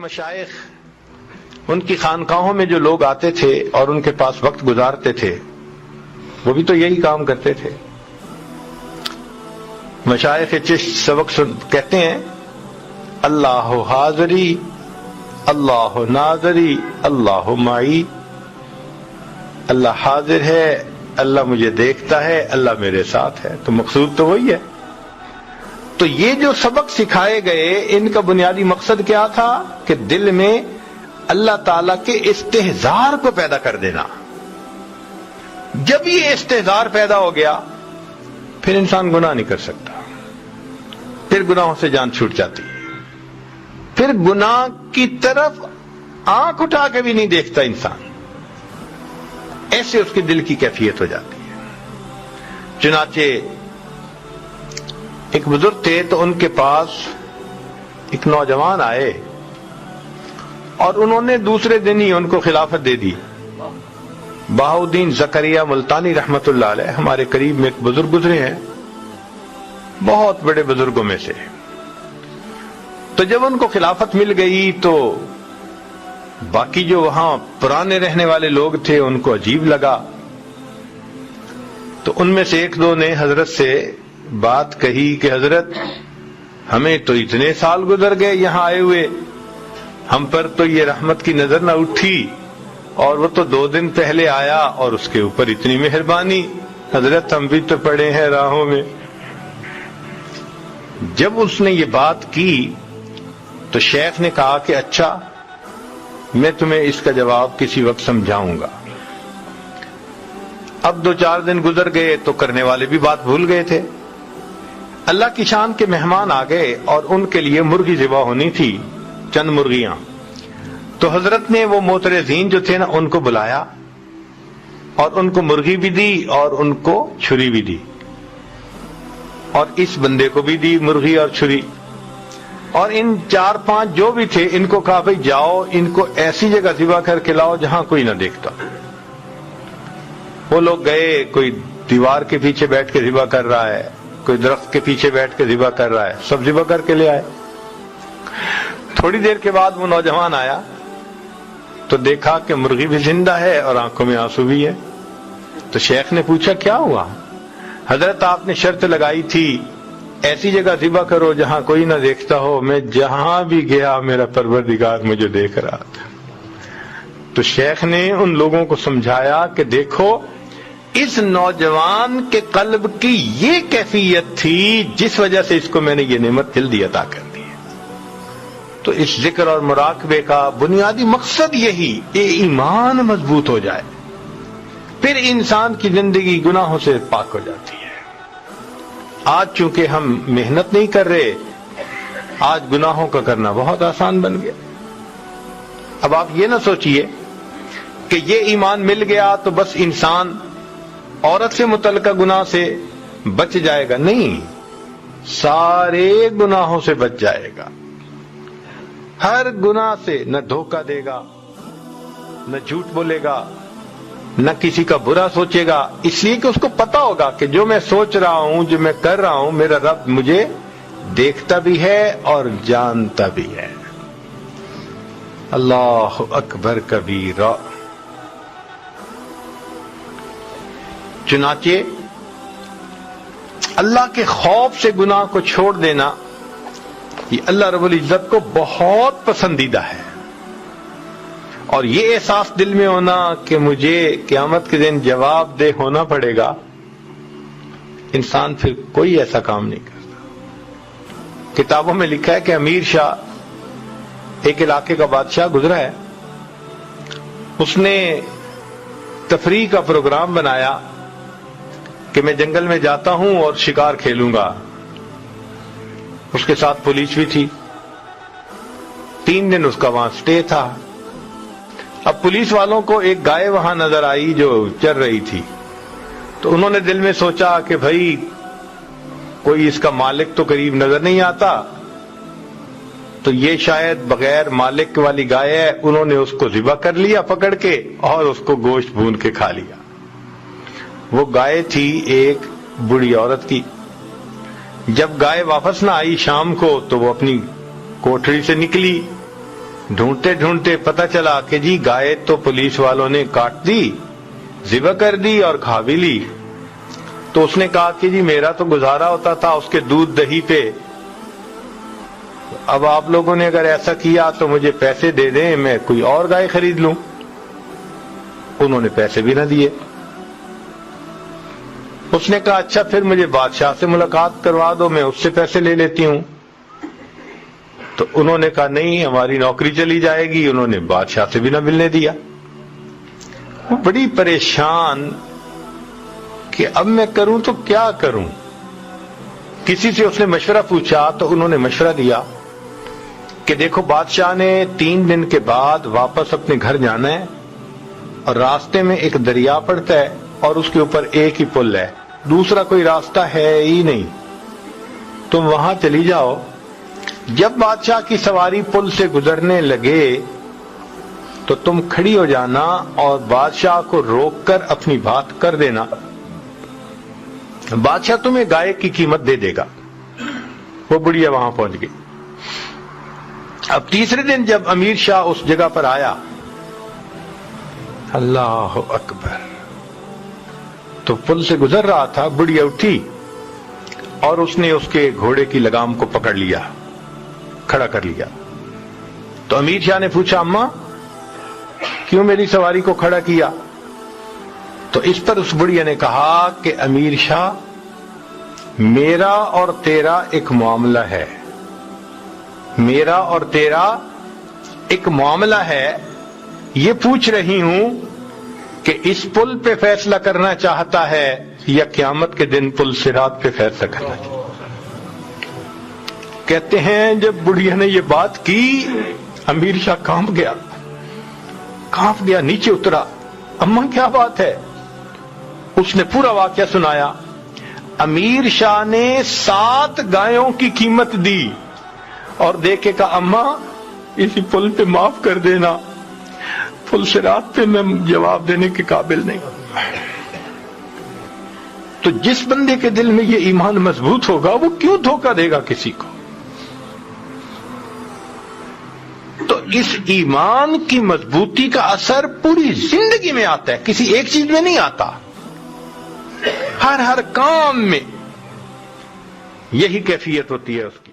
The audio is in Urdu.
مشائخ ان کی خانقاہوں میں جو لوگ آتے تھے اور ان کے پاس وقت گزارتے تھے وہ بھی تو یہی کام کرتے تھے. مشائخ چشت سبق کہتے ہیں اللہ حاضری اللہ ناظری اللہ معی. اللہ حاضر ہے، اللہ مجھے دیکھتا ہے، اللہ میرے ساتھ ہے. تو مقصود تو وہی ہے. تو یہ جو سبق سکھائے گئے ان کا بنیادی مقصد کیا تھا کہ دل میں اللہ تعالی کے استحضار کو پیدا کر دینا. جب یہ استحضار پیدا ہو گیا پھر انسان گناہ نہیں کر سکتا، پھر گناہوں سے جان چھوٹ جاتی ہے، پھر گناہ کی طرف آنکھ اٹھا کے بھی نہیں دیکھتا انسان. ایسے اس کے دل کی کیفیت ہو جاتی ہے. چنانچہ ایک بزرگ تھے تو ان کے پاس ایک نوجوان آئے اور انہوں نے دوسرے دن ہی ان کو خلافت دے دی. بہاؤدین زکریہ ملتانی رحمت اللہ علیہ ہمارے قریب میں ایک بزرگ گزرے ہیں، بہت بڑے بزرگوں میں سے. تو جب ان کو خلافت مل گئی تو باقی جو وہاں پرانے رہنے والے لوگ تھے ان کو عجیب لگا. تو ان میں سے ایک دو نے حضرت سے بات کہی کہ حضرت ہمیں تو اتنے سال گزر گئے یہاں آئے ہوئے، ہم پر تو یہ رحمت کی نظر نہ اٹھی، اور وہ تو 2 دن پہلے آیا اور اس کے اوپر اتنی مہربانی. حضرت ہم بھی تو پڑے ہیں راہوں میں. جب اس نے یہ بات کی تو شیخ نے کہا کہ اچھا میں تمہیں اس کا جواب کسی وقت سمجھاؤں گا. اب 2-4 دن گزر گئے تو کرنے والے بھی بات بھول گئے تھے. اللہ کی شان کے مہمان آ گئے اور ان کے لیے مرغی ذبح ہونی تھی، چند مرغیاں. تو حضرت نے وہ معترضین جو تھے نا ان کو بلایا اور ان کو مرغی بھی دی اور ان کو چھری بھی دی، اور اس بندے کو بھی دی مرغی اور چھری. اور ان 4-5 جو بھی تھے ان کو کہا بھئی جاؤ ان کو ایسی جگہ ذبح کر کے لاؤ جہاں کوئی نہ دیکھتا. وہ لوگ گئے، کوئی دیوار کے پیچھے بیٹھ کے ذبح کر رہا ہے، کوئی درخت کے پیچھے بیٹھ کے ذبح کر رہا ہے، سب ذبح کر کے لے آئے. تھوڑی دیر کے بعد وہ نوجوان آیا تو دیکھا کہ مرغی بھی زندہ ہے اور آنکھوں میں آنسو بھی ہے. تو شیخ نے پوچھا کیا ہوا؟ حضرت آپ نے شرط لگائی تھی ایسی جگہ ذبح کرو جہاں کوئی نہ دیکھتا ہو. میں جہاں بھی گیا میرا پروردگار مجھے دیکھ رہا تھا. تو شیخ نے ان لوگوں کو سمجھایا کہ دیکھو اس نوجوان کے قلب کی یہ کیفیت تھی جس وجہ سے اس کو میں نے یہ نعمت جلدی عطا کر دی. تو اس ذکر اور مراقبے کا بنیادی مقصد یہی کہ ایمان مضبوط ہو جائے، پھر انسان کی زندگی گناہوں سے پاک ہو جاتی ہے. آج چونکہ ہم محنت نہیں کر رہے، آج گناہوں کا کرنا بہت آسان بن گیا. اب آپ یہ نہ سوچئے کہ یہ ایمان مل گیا تو بس انسان عورت سے متعلقہ گناہ سے بچ جائے گا. نہیں، سارے گناہوں سے بچ جائے گا. ہر گناہ سے نہ دھوکہ دے گا، نہ جھوٹ بولے گا، نہ کسی کا برا سوچے گا، اس لیے کہ اس کو پتا ہوگا کہ جو میں سوچ رہا ہوں، جو میں کر رہا ہوں، میرا رب مجھے دیکھتا بھی ہے اور جانتا بھی ہے. اللہ اکبر کبیرہ. چنانچہ اللہ کے خوف سے گناہ کو چھوڑ دینا یہ اللہ رب العزت کو بہت پسندیدہ ہے. اور یہ احساس دل میں ہونا کہ مجھے قیامت کے دن جواب دہ ہونا پڑے گا، انسان پھر کوئی ایسا کام نہیں کرتا. کتابوں میں لکھا ہے کہ امیر شاہ ایک علاقے کا بادشاہ گزرا ہے، اس نے تفریح کا پروگرام بنایا کہ میں جنگل میں جاتا ہوں اور شکار کھیلوں گا. اس کے ساتھ پولیس بھی تھی. 3 دن اس کا وہاں سٹے تھا. اب پولیس والوں کو ایک گائے وہاں نظر آئی جو چر رہی تھی، تو انہوں نے دل میں سوچا کہ بھائی کوئی اس کا مالک تو قریب نظر نہیں آتا، تو یہ شاید بغیر مالک والی گائے ہے. انہوں نے اس کو ذبح کر لیا پکڑ کے اور اس کو گوشت بھون کے کھا لیا. وہ گائے تھی ایک بوڑھی عورت کی. جب گائے واپس نہ آئی شام کو تو وہ اپنی کوٹھری سے نکلی، ڈھونڈتے ڈھونڈتے پتہ چلا کہ جی گائے تو پولیس والوں نے کاٹ دی، ذبح کر دی اور کھا بھی لی۔ تو اس نے کہا کہ جی میرا تو گزارا ہوتا تھا اس کے دودھ دہی پہ، اب آپ لوگوں نے اگر ایسا کیا تو مجھے پیسے دے دیں، میں کوئی اور گائے خرید لوں۔ انہوں نے پیسے بھی نہ دیے۔ اس نے کہا اچھا پھر مجھے بادشاہ سے ملاقات کروا دو، میں اس سے پیسے لے لیتی ہوں۔ تو انہوں نے کہا نہیں، ہماری نوکری چلی جائے گی۔ انہوں نے بادشاہ سے بھی نہ ملنے دیا۔ وہ بڑی پریشان کہ اب میں کروں تو کیا کروں۔ کسی سے اس نے مشورہ پوچھا تو انہوں نے مشورہ دیا کہ دیکھو بادشاہ نے 3 دن کے بعد واپس اپنے گھر جانا ہے، اور راستے میں ایک دریا پڑتا ہے اور اس کے اوپر ایک ہی پل ہے، دوسرا کوئی راستہ ہے ہی نہیں، تم وہاں چلی جاؤ۔ جب بادشاہ کی سواری پل سے گزرنے لگے تو تم کھڑی ہو جانا اور بادشاہ کو روک کر اپنی بات کر دینا، بادشاہ تمہیں گائے کی قیمت دے دے گا۔ وہ بڑھیا وہاں پہنچ گئی۔ اب تیسرے دن جب امیر شاہ اس جگہ پر آیا، اللہ اکبر، تو پل سے گزر رہا تھا، بڑھیا اٹھی اور اس نے اس کے گھوڑے کی لگام کو پکڑ لیا، کھڑا کر لیا۔ تو امیر شاہ نے پوچھا اماں کیوں میری سواری کو کھڑا کیا؟ تو اس پر اس بڑھیا نے کہا کہ امیر شاہ میرا اور تیرا ایک معاملہ ہے، میرا اور تیرا ایک معاملہ ہے، یہ پوچھ رہی ہوں کہ اس پل پہ فیصلہ کرنا چاہتا ہے یا قیامت کے دن پل صراط پہ فیصلہ کرنا چاہتا ہے۔ کہتے ہیں جب بڑھیا نے یہ بات کی امیر شاہ کانپ گیا، نیچے اترا، اماں کیا بات ہے؟ اس نے پورا واقعہ سنایا۔ امیر شاہ نے 7 گایوں کی قیمت دی اور دیکھے کہا اماں اسی پل پہ معاف کر دینا، پل صراط پہ میں جواب دینے کے قابل نہیں۔ تو جس بندے کے دل میں یہ ایمان مضبوط ہوگا وہ کیوں دھوکہ دے گا کسی کو؟ تو اس ایمان کی مضبوطی کا اثر پوری زندگی میں آتا ہے، کسی ایک چیز میں نہیں آتا، ہر کام میں یہی کیفیت ہوتی ہے اس کی۔